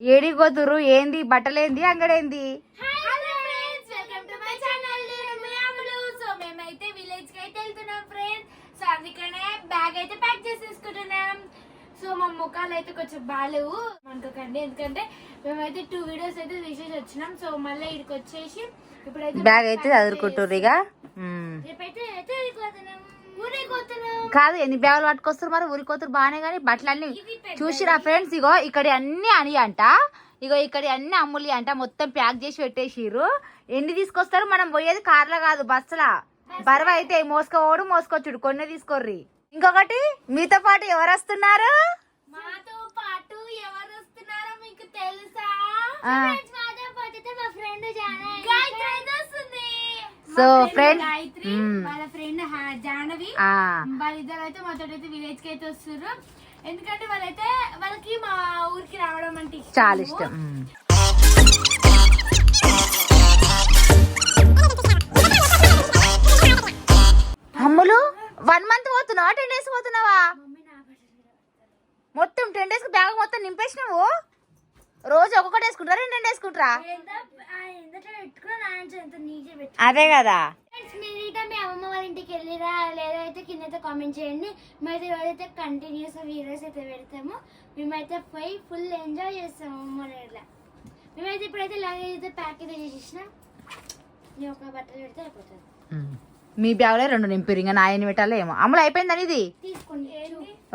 ఏడిపోతురు ఏంది బట్టలేంది అంగడేంది? మేమైతే విలేజ్ కి అయితే వెళ్తున్నాం ఫ్రెండ్స్. సో అందుకనే బ్యాగ్ అయితే ప్యాక్ చేసేసుకుంటున్నాం. సో మా ముఖాలు అయితే కొంచెం బాగాలేవు అనుకోకండి, ఎందుకంటే మేమైతే 2 వీడియోస్ అయితే తీసేసి వచ్చినాం. సో మళ్ళీ ఇక్కడికి వచ్చేసి ఇప్పుడైతే బ్యాగ్ అయితే చదువుకుంటుర్రు ఇక. రేపైతే ఊరిపోతున్నాం. కాదు ఎన్ని బ్యాగులు పట్టుకొస్తారు మరి? ఊరికోతురు బాగానే, కానీ బట్టలు అన్ని చూసిరా ఫ్రెండ్స్? ఇగో ఇక్కడ అన్ని అని అంట, ఇగో ఇక్కడ అన్ని అమ్ములి అంట, మొత్తం ప్యాక్ చేసి పెట్టేసిర్రు. ఎన్ని తీసుకొస్తారు? మనం పోయేది కార్లో కాదు బస్సులా. బరువు అయితే మోసుకోవడు మోసుకోవచ్చుడు, కొన్ని తీసుకోర్రి. ఇంకొకటి మీతో పాటు ఎవరు వస్తున్నారు? మాతో పాటు ఎవరు వస్తున్నారో మీకు తెలుసా? మాతో పాటు మా ఫ్రెండ్ గాయత్రి వస్తుంది. సో ఫ్రెండ్ వాళ్ళ ఫ్రెండ్ జానవి, వాళ్ళిద్దరు అయితే మాతో అయితే విలేజ్ కి అయితే వస్తున్నారు. ఎందుకంటే వాళ్ళకి మా ఊరికి రావడం అంటే చాలా ఇష్టం. అమ్ములు 1 మంత్ పోతున్నావా 10 days పోతున్నావా? మొత్తం 10 days కి బ్యాగ్ మొత్తం నింపేసినావు. రోజు ఒక్కొక్కటి వేసుకుంటారా 2 వేసుకుంటారా? అదే కదా. మీ అమ్మమ్మ వాళ్ళ ఇంటికి వెళ్ళిరా లేదైతే కింద కామెంట్ చేయండి. మేమైతే రోజైతే కంటిన్యూస్ వీడియోస్ అయితే పెడతాము. మేమైతే పోయి ఫుల్ ఎంజాయ్ చేస్తాము అమ్మమ్మ దగ్గర. మేమైతే ఇప్పుడైతే లగేజ్ అయితే ప్యాక్ అయితే చేసేసిన, ఒక బట్టలు పెడితే అయిపోతుంది. మీ బ్యాగ్లో 2 నింపిరు, ఇంకా నా ఎన్ని పెట్టాలో ఏమో. అమ్ములు అయిపోయిందని ఇది తీసుకోండి.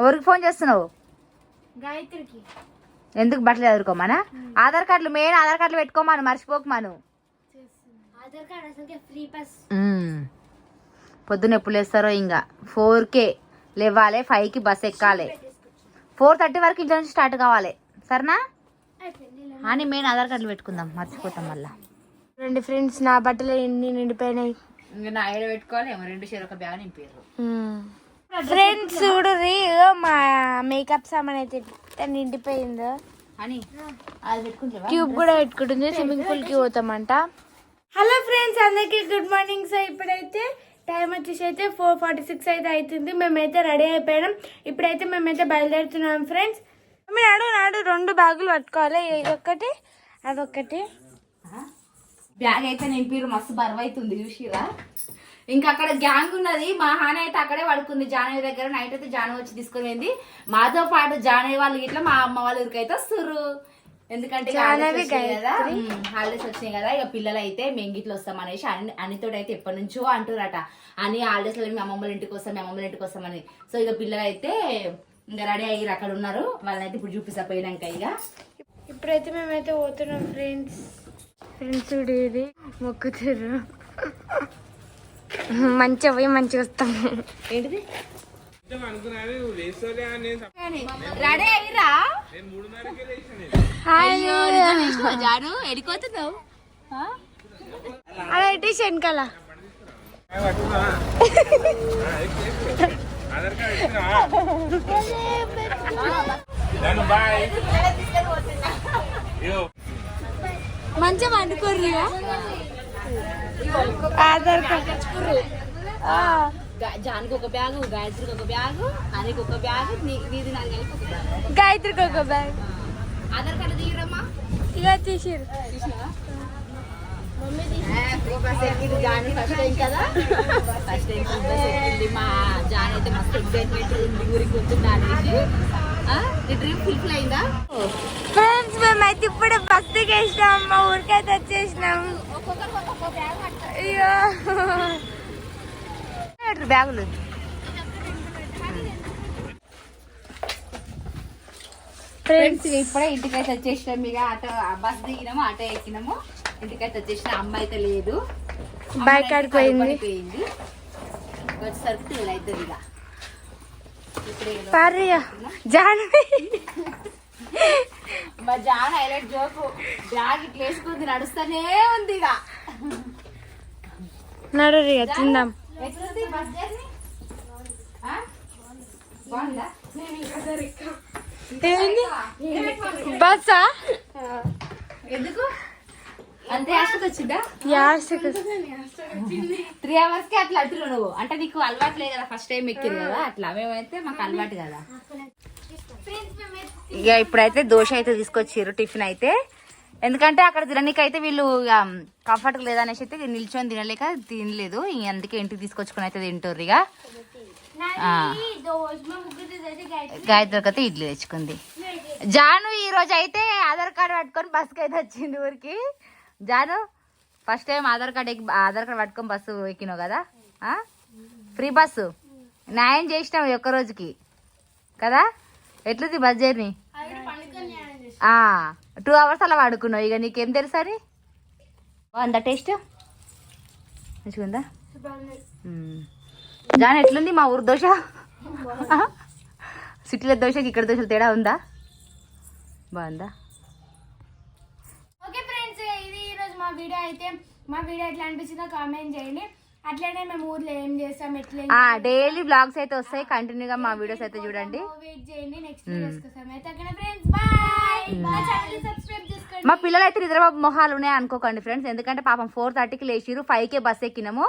ఎవరికి ఫోన్ చేస్తున్నావు? గాయత్రికి. ఎందుకు బట్టలు చదువుకోమనా? ఆధార్ కార్డులు మెయిన్, ఆధార్ కార్డులు పెట్టుకోమాను, మర్చిపోకమాను. ఆధార్ కార్డు అసలు ఫ్రీ పాస్. పొద్దున్న ఎప్పుడు లేస్తారో? ఇంకా 4కే లేవాలి, 5కి బస్ ఎక్కాలి, 4:30 వరకు ఇంట్లో నుంచి స్టార్ట్ కావాలి. సరేనా? అని మెయిన్ ఆధార్ కార్డులు పెట్టుకుందాం, మర్చిపోతాం మళ్ళా. రెండు ఫ్రెండ్స్ నా బట్టలు ఎన్ని నిండిపోయినాయి. ఇంకా నా ఏడ పెట్టుకోవాలి ఏమో, 2 షేర్ ఒక బ్యాగ్ నింపారు. ఫ్రెండ్స్ చూడు మా మేకప్ సామాన్ అయితే నిండిపోయిందో అని అది పెట్టుకుంటా. ట్యూబ్ కూడా పెట్టుకుంటుంది. స్విమ్మింగ్ పూల్ కి పోతామంట. హలో ఫ్రెండ్స్, అందరికి గుడ్ మార్నింగ్. సో ఇప్పుడైతే టైం వచ్చేసి అయితే 4:46 అయితే అవుతుంది. మేమైతే రెడీ అయిపోయాం. ఇప్పుడైతే మేమైతే బయలుదేరుతున్నాం ఫ్రెండ్స్. నాడు 2 బ్యాగులు పట్టుకోవాలి, ఇదొక్కటి అదొక్కటి. బ్యాగ్ అయితే నింపిరు, మస్తు బరువు అవుతుంది చూసిరా. ఇంకా అక్కడ గ్యాంగ్ ఉన్నది, మా హాని అయితే అక్కడే పడుకుంది జానవి దగ్గర. నైట్ అయితే జానవి వచ్చి తీసుకుని పోయింది. మాతో పాటు జానవి వాళ్ళు ఇట్లా మా అమ్మ వాళ్ళ ఊరికి అయితే వస్తుర్రు. ఎందుకంటే హాలిడేస్ వచ్చినాయి కదా, ఇక పిల్లలు అయితే మెంగిట్లు వస్తాం అనేసి అనితో అయితే ఎప్పటి నుంచో అంటురట. అని హాలిడేస్ లో మీ అమ్మమ్మల ఇంటికి వస్తాం, మీ అమ్మమ్మల ఇంటికి వస్తామని. సో ఇక పిల్లలు అయితే ఇంకా రెడీ అయ్యి అక్కడ ఉన్నారు. వాళ్ళనైతే ఇప్పుడు చూపిస్తా పోయినాక. ఇక ఇప్పుడైతే మేమైతే పోతున్నాం ఫ్రెండ్స్. ఇది మొక్కుతారు, మంచిగా పోయి మంచిగా వస్తాము. ఏంటిది రెడీ అయ్యిరా? జాను ఎడిపోతున్నావు అలా ఎట్టి వెనకాల మంచిగా వండుకోర్రి. ఆధార్ కార్డు జానికి ఒక బ్యాగు, గాయత్రికి ఒక బ్యాగు, అనికి ఒక బ్యాగు, నీది నాకు కలిపి ఒక బ్యాగ్. గాయత్రికి ఒక బ్యాగ్. ఆధార్ కార్డు తీయరమ్మా. ఇక తీసిరు. జాను ఫస్ట్ టైం కదా, ఫస్ట్ టైం ఎక్కింది. మా జాన్ అయితే మస్తు ఎక్సైట్మెంట్ ఉంది ఊరికి కూర్చున్నాను. నీ డ్రీమ్ ఫుల్ఫిల్ అయిందా? ఫ్రెండ్స్ మేమైతే ఇప్పుడు భక్తికి వేసినాం, మా ఊరికైతే వచ్చేసినాం. అయ్యో బ్యాగులు ఫ్రెండ్స్ ఇప్పుడే ఇంటికైతే వచ్చేసినాం. ఇక ఆటో బస్ దిగినాము, ఆటో ఎక్కినాము, ఇంటికైతే వచ్చేసిన. అమ్మ అయితే లేదు, బైక్ ఆడిపోయింది. వచ్చేసరికి 12 అవుతుంది. ఇక జానవి మా జాన్ హైలైట్ జోకు, బ్యాగ్ ఇట్లా వేసుకుంది నడుస్తూనే ఉంది. ఇక నడు తిందాం. బస్సా ఎందుకు అంతే యాస్కి వచ్చిందా? 3 hours కి అట్లా అంటున్నావు నువ్వు. అంటే నీకు అలవాటు లేదు కదా, ఫస్ట్ టైం ఎక్కింది కదా, అట్లా. మేమైతే మాకు అలవాటు కదా. ఇక ఇప్పుడైతే దోశ అయితే తీసుకొచ్చారు టిఫిన్ అయితే. ఎందుకంటే అక్కడ తిననీకి అయితే వీళ్ళు కంఫర్ట్ లేదనేసి అయితే నిల్చొని తినలేక తినలేదు. అందుకే ఇంటికి తీసుకొచ్చుకుని అయితే తింటారు. ఇక గాయత్రికి అయితే ఇడ్లీ తెచ్చుకుంది. జాను ఈ రోజు అయితే ఆధార్ కార్డు పట్టుకొని బస్సుకి అయితే వచ్చింది ఊరికి. Janu first time Aadhaar card పట్టుకొని బస్సు ఎక్కినావు కదా, ఫ్రీ బస్సు న్యాయం చేసినావు ఒక్క రోజుకి కదా. ఎట్లుంది బస్ జర్నీ? 2 hours అలా వాడుకున్నావు. ఇక నీకేం తెలుసు అని బాగుందా టేస్ట్? మంచిగుందా? జాన్ ఎట్లుంది మా ఊరు దోశ? సిటీలో దోశకి ఇక్కడ దోశలు తేడా ఉందా? బాగుందా? ఓకే ఫ్రెండ్స్, ఇది ఈరోజు మా వీడియో అయితే. మా వీడియో ఎట్లా అనిపించిందో కామెంట్ చేయండి. అట్లనే మేము ఊర్లో ఏం చేస్తాం, ఎట్లా డైలీ బ్లాగ్స్ అయితే వస్తాయి. కంటిన్యూగా మా వీడియోస్ అయితే చూడండి. వెయిట్ చేయండి నెక్స్ట్ వీడియోస్ కోసం అయితే. ఓకేనా ఫ్రెండ్స్, బాయ్. మా ఛానల్ సబ్స్క్రైబ్ చేసుకోండి. మా పిల్లలు అయితే నిద్రబాబు మొహాలు ఉన్నాయి అనుకోకండి ఫ్రెండ్స్. ఎందుకంటే పాపం 4:30కి లేచిరు, 5కే బస్ ఎక్కినాము.